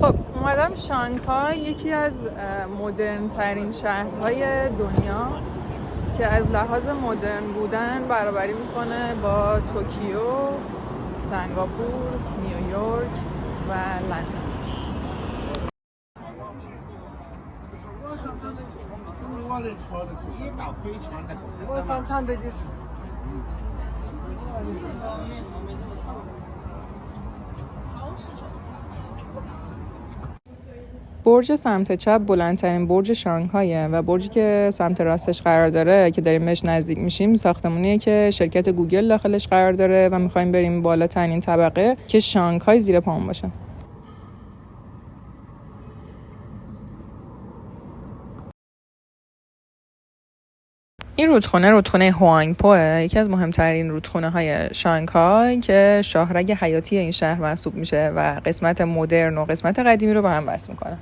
خب اومدم شانگهای، یکی از مدرن ترین شهرهای دنیا که از لحاظ مدرن بودن برابری میکنه با توکیو، سنگاپور، نیویورک و لندن. برج سمت چپ بلندترین برج شانگهایه و برجی که سمت راستش قرار داره که داریم بهش نزدیک میشیم ساختمونیه که شرکت گوگل داخلش قرار داره و میخوایم بریم بالاترین طبقه که شانگهای زیر پامون باشه. این رودخونه هوانگپوه، یکی از مهمترین رودخونه‌های شانگهای که شاهرگ حیاتی این شهر محسوب میشه و قسمت مدرن و قسمت قدیمی رو به هم وصل میکنه.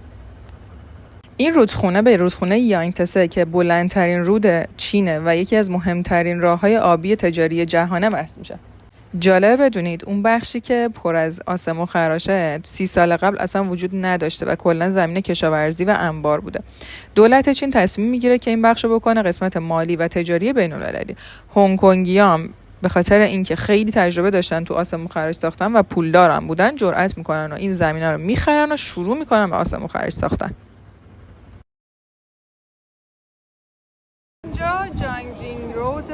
این رودخونه به رودخونه یانگتسه که بلندترین رود چینه و یکی از مهمترین راههای آبی تجاری جهانه وصل میشه. جالب بدونید اون بخشی که پر از آسمون خراشه 30 سال قبل اصلا وجود نداشته و کلا زمین کشاورزی و انبار بوده. دولت چین تصمیم میگیره که این بخشو بکنه قسمت مالی و تجاری بین‌المللی. هنگ کنگیام به خاطر اینکه خیلی تجربه داشتن تو آسمون خراش ساختن و پولدارم بودن جرئت میکنن و این زمینا رو میخرن و شروع میکنن به آسمون خراش ساختن. اینجا جانگجینگ رود،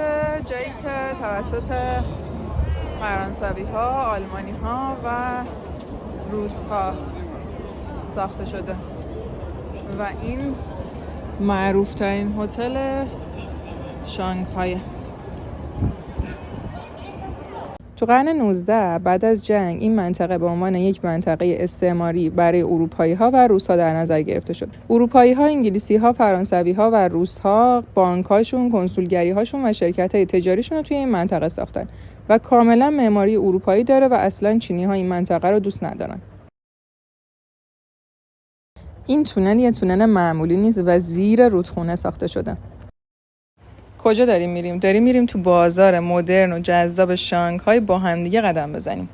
جایی که توسط فرانسوی‌ها، آلمانی‌ها و روس‌ها ساخته شده و این معروف‌ترین هتل شانگهای. تو قرن 19 بعد از جنگ این منطقه به عنوان یک منطقه استعماری برای اروپایی‌ها و روس‌ها در نظر گرفته شد. اروپایی‌ها، انگلیسی‌ها، فرانسوی‌ها و روس‌ها بانک‌هاشون، کنسولگری‌هاشون و شرکت‌های تجاریشون رو توی این منطقه ساختن و کاملا معماری اروپایی داره و اصلاً چینی‌ها این منطقه رو دوست ندارن. این تونل یه تونل معمولی نیست و زیر رودخونه ساخته شده. کجا داریم میریم؟ داریم میریم تو بازار مدرن و جذاب شانگهای با هم دیگه قدم بزنیم.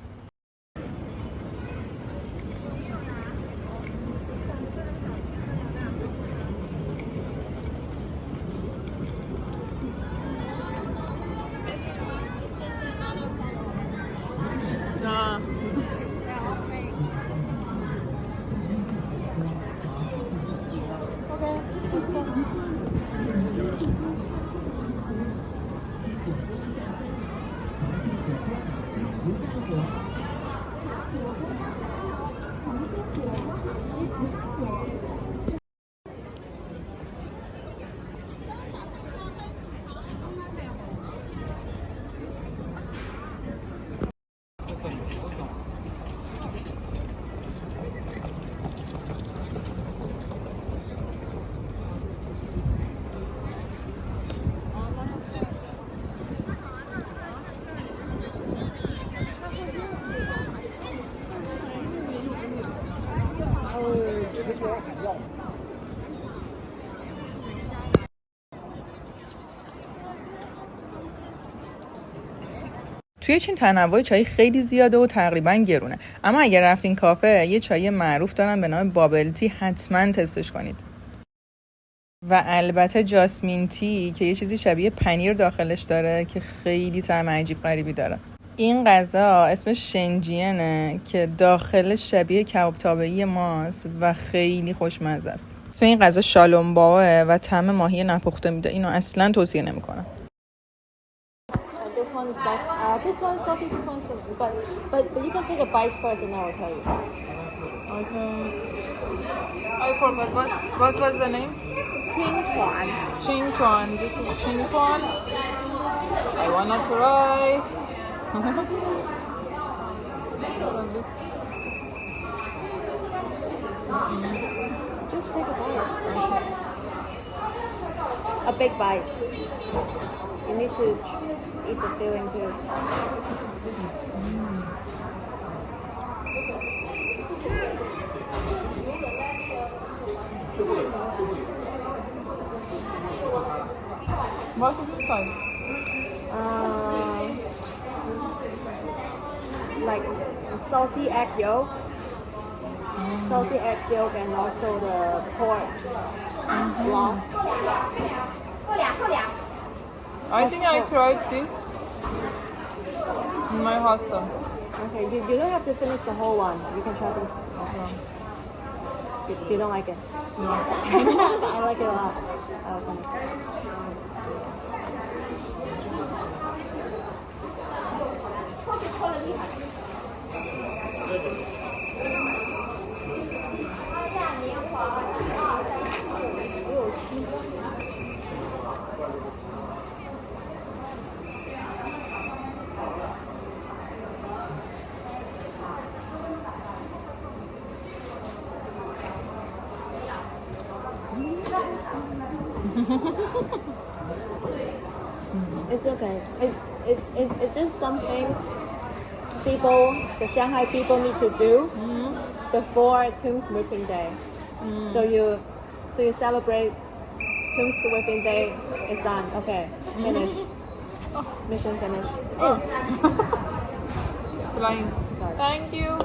توی چین تنوع چای خیلی زیاده و تقریبا گرونه، اما اگر رفتین کافه یه چای معروف دارن به نام بابل تی، حتما تستش کنید. و البته جاسمین تی که یه چیزی شبیه پنیر داخلش داره که خیلی طعم عجیب غریبی داره. این غذا اسمش شنجینه که داخلش شبیه کباب تابعی ماست و خیلی خوشمزه است. اسم این غذا شالونباوه و طعم ماهی نپخته میده. اینو اصلا توصیه نمی‌کنم. This one is soft. This one is salty. This one is salty. But you can take a bite first, and then I'll tell you. Okay. I forgot what was the name? Qingtuan. Qingtuan. This is Qingtuan. I wanna try. Just take a bite. A big bite. You need to eat the filling too. What is inside? Like salty egg yolk, salty egg yolk and also the pork loss. I think I tried this in my hostel. Okay, you don't have to finish the whole one. You can try this as well. You don't like it? No. I like it a lot. Oh, funny. It's okay. It's just something the Shanghai people need to do before Tom's Whipping Day. So you celebrate Tom's Whipping Day. It's done. Okay, finish. Mission finished. Flying. Sorry. Thank you.